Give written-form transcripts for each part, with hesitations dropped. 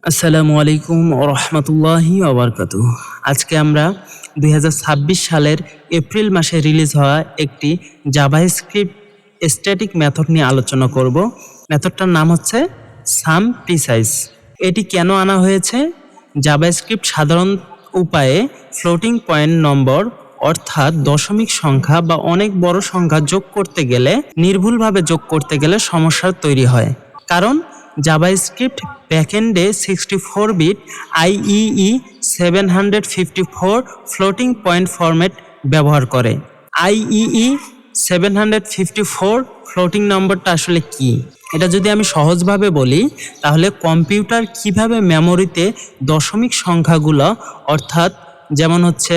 আসসালামু আলাইকুম ওয়া রাহমাতুল্লাহি ওয়া বারাকাতুহু। আজকে আমরা ২০২৬ সালের এপ্রিল মাসে রিলিজ হওয়া একটি জাভাস্ক্রিপ্ট স্ট্যাটিক মেথড নিয়ে আলোচনা করব। মেথডটার নাম হচ্ছে সাম প্রিসাইজ। এটি কেন আনা হয়েছে? জাভাস্ক্রিপ্ট সাধারণ উপায়ে ফ্লোটিং পয়েন্ট নম্বর অর্থাৎ দশমিক সংখ্যা বা অনেক বড় সংখ্যা যোগ করতে গেলে নির্ভুলভাবে যোগ করতে গেলে সমস্যা তৈরি হয়। কারণ জাভাস্ক্রিপ্ট ব্যাকএন্ডে 64 bit IEEE 754 floating point format ব্যবহার করে। IEEE 754 ফ্লোটিং নম্বরটা আসলে কি? এটা যদি আমি সহজভাবে বলি তাহলে কম্পিউটার কিভাবে মেমোরিতে দশমিক সংখ্যাগুলো অর্থাৎ যেমন হচ্ছে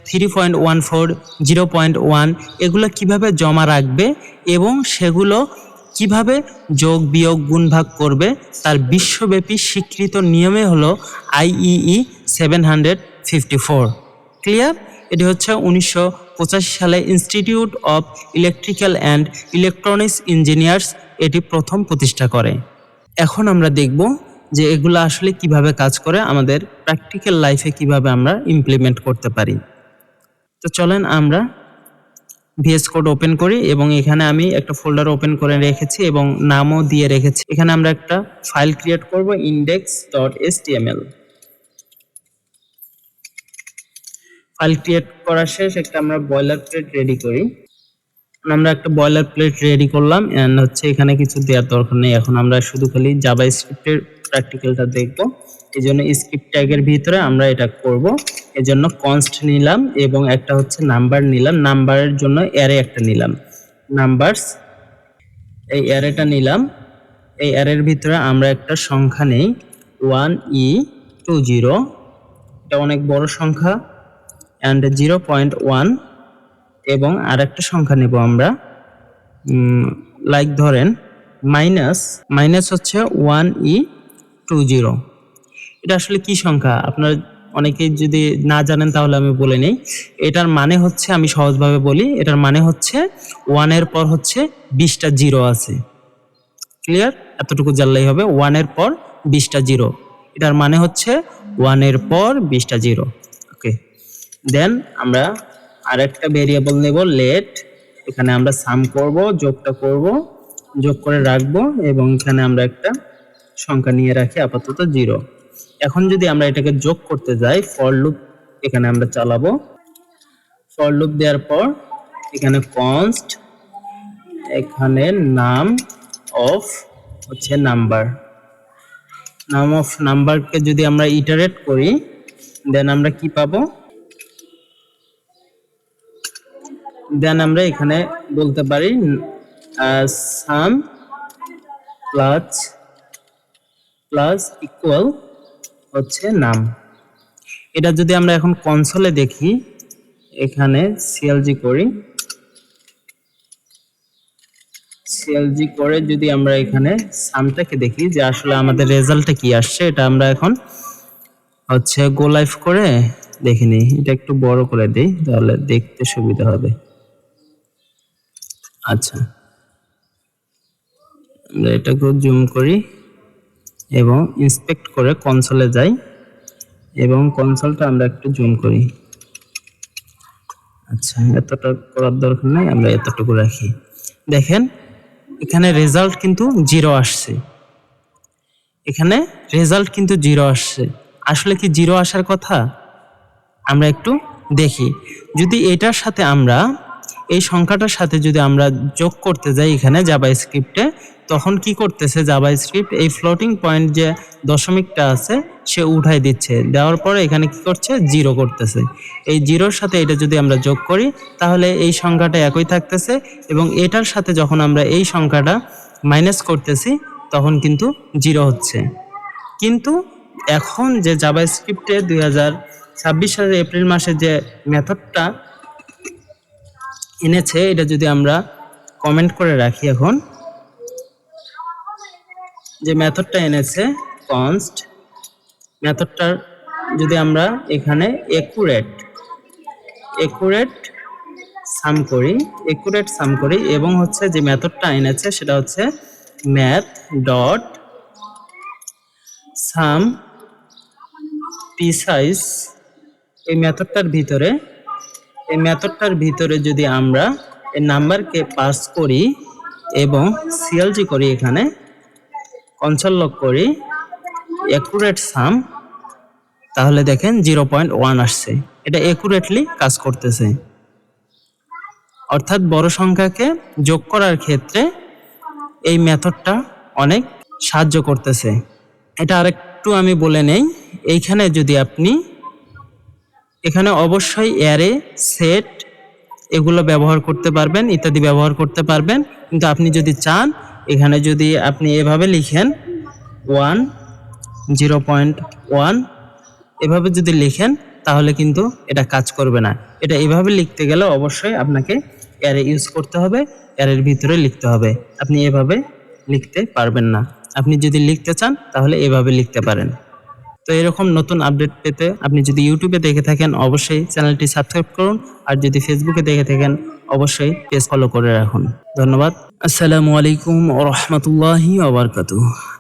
3.14, 0.1 এগুলো কিভাবে জমা রাখবে এবং সেগুলো কিভাবে যোগ বিয়োগ গুণ ভাগ করবে তার বিশ্বব্যাপী স্বীকৃত নিয়মে হলো IEEE 754। ক্লিয়ার? এটি হচ্ছে 1985 সালে institute of electrical and electronics engineers এটি প্রথম প্রতিষ্ঠা করে। এখন আমরা দেখব যে এগুলো আসলে কিভাবে কাজ করে, আমাদের প্র্যাকটিক্যাল লাইফে কিভাবে আমরা ইমপ্লিমেন্ট করতে পারি। তো চলেন আমরা VS কোড ওপেন করি এবং এখানে আমি একটা ফোল্ডার ওপেন করে রেখেছি এবং নামও দিয়ে রেখেছি। এখানে আমরা একটা ফাইল ক্রিয়েট করব index.html। ফাইল ক্রিয়েট করা শেষ, একটা আমরা বয়লার প্লেট রেডি করি। আমরা একটা বয়লার প্লেট রেডি করলাম এন্ড হচ্ছে এখানে কিছু দেওয়ার দরকার নেই। এখন আমরা শুধু খালি জাভাস্ক্রিপ্টের প্র্যাকটিক্যালটা দেখব। এজন্য স্ক্রিপ্ট ট্যাগের ভিতরে আমরা এটা করব। এজন্য কনস্ট নিলাম এবং একটা হচ্ছে নাম্বার নিলাম। নাম্বারের জন্য অ্যারে একটা নিলাম, নাম্বারস। এই অ্যারেটা নিলাম। এই অ্যারের ভিতরে আমরা একটা সংখ্যা নেই 1E20, এটা অনেক বড় সংখ্যা, অ্যান্ড 0.1 এবং আরেকটা সংখ্যা নেব আমরা লাইক ধরেন মাইনাস হচ্ছে 1E20। এটা আসলে কি সংখ্যা আপনারা অনেকেই যদি না জানেন তাহলে আমি বলে নেই। এটার মানে হচ্ছে, আমি সহজভাবে বলি, এটার মানে হচ্ছে 1 এর পর হচ্ছে 20টা জিরো আছে। ক্লিয়ার? এতটুকু জানলেই হবে। 1 এর পর 20টা জিরো, এটার মানে হচ্ছে 1 এর পর 20টা জিরো। ওকে, দেন আমরা আরেকটা ভেরিয়েবল নেব লেট। এখানে আমরা সাম করব, যোগটা করব, যোগ করে রাখবো এবং এখানে আমরা একটা সংখ্যা নিয়ে রাখি আপাতত 0। এখন যদি আমরা এটাকে যোগ করতে যাই, ফর লুপ এখানে আমরা চালাবো। ফর লুপ দেওয়ার পর এখানে কনস্ট, এখানে নাম অফ হচ্ছে নাম্বার, নাম অফ নাম্বারকে যদি আমরা ইটারেট করি দেন আমরা কি পাবো? দেন আমরা এখানে বলতে পারি সাম প্লাস ইকুয়াল হচ্ছে নাম। এটা যদি আমরা এখন কনসোলে দেখি, এখানে সিএলজি করি, সিএলজি করে যদি আমরা এখানে সামটাকে দেখি যে আসলে আমাদের রেজাল্টটা কি আসছে, এটা আমরা এখন হচ্ছে গো লাইভ করে দেখে নিই। এটা একটু বড় করে দিই তাহলে দেখতে সুবিধা হবে। আচ্ছা, আমরা এটাকে জুম করি এবং ইন্সপেক্ট করে কনসোলে যাই এবং কনসোলটা আমরা একটু জুম করি। আচ্ছা, এতটা করার দরকার নেই, আমরা এতটুকু রাখি। দেখেন এখানে রেজাল্ট কিন্তু 0 আসছে। এখানে রেজাল্ট কিন্তু 0 আসছে। আসলে কি 0 আসার কথা? আমরা একটু দেখি। যদি এটার সাথে আমরা এই সংখ্যাটার সাথে যদি আমরা যোগ করতে যাই এখানে জাভাস্ক্রিপ্টে, তখন কি করতেছে জাভাস্ক্রিপ্ট? এই ফ্লোটিং পয়েন্ট যে দশমিকটা আছে সে উঠাই দিচ্ছে, দেওয়ার পরে এখানে কি করছে? 0 করতেছে। এই 0-র সাথে এটা যদি আমরা যোগ করি তাহলে এই সংখ্যাটা একই থাকতেছে এবং এটার সাথে যখন আমরা এই সংখ্যাটা মাইনাস করতেছি তখন কিন্তু 0 হচ্ছে। কিন্তু এখন যে জাভাস্ক্রিপ্টে 2026 সালের এপ্রিল মাসে যে মেথডটা এনেছে, এটা যদি আমরা কমেন্ট করে রাখি, এখন যে মেথডটা এনেছে কনস্ট, মেথডটার যদি আমরা এখানে একুরেট সাম করি এবং হচ্ছে যে মেথডটা এনেছে সেটা হচ্ছে ম্যাথ ডট সাম প্রিসাইজ এই মেথডটার ভিতরে যদি আমরা এই নাম্বারকে পাস করি এবং সিএলজি করি, এখানে কনসোল লক করি, অ্যাকুরেট সাম, তাহলে দেখেন 0.1 আসছে। এটা অ্যাকুরেটলি কাজ করতেছে, অর্থাৎ বড় সংখ্যাকে যোগ করার ক্ষেত্রে এই মেথডটা অনেক সাহায্য করতেছে। এটা আরেকটু আমি বলে নেই, এইখানে যদি আপনি এখানে অবশ্যই অ্যারে, সেট এগুলো ব্যবহার করতে পারবেন, ইত্যাদি ব্যবহার করতে পারবেন। কিন্তু আপনি যদি চান, এখানে যদি আপনি এভাবে লিখেন 1 0.1 এভাবে যদি লিখেন, তাহলে কিন্তু এটা কাজ করবে না। এটা এভাবে লিখতে গেলে অবশ্যই আপনাকে অ্যারে ইউজ করতে হবে, অ্যারের ভিতরে লিখতে হবে। আপনি এভাবে লিখতে পারবেন না। আপনি যদি লিখতে চান তাহলে এভাবে লিখতে পারেন। তো এরকম নতুন আপডেট পেতে আপনি যদি ইউটিউবে দেখে থাকেন অবশ্যই চ্যানেলটি সাবস্ক্রাইব করুন, আর যদি ফেসবুকে দেখে থাকেন অবশ্যই পেজ ফলো করে রাখুন। ধন্যবাদ। আসসালামু আলাইকুম ওয়া রাহমাতুল্লাহি ওয়া বারাকাতুহু।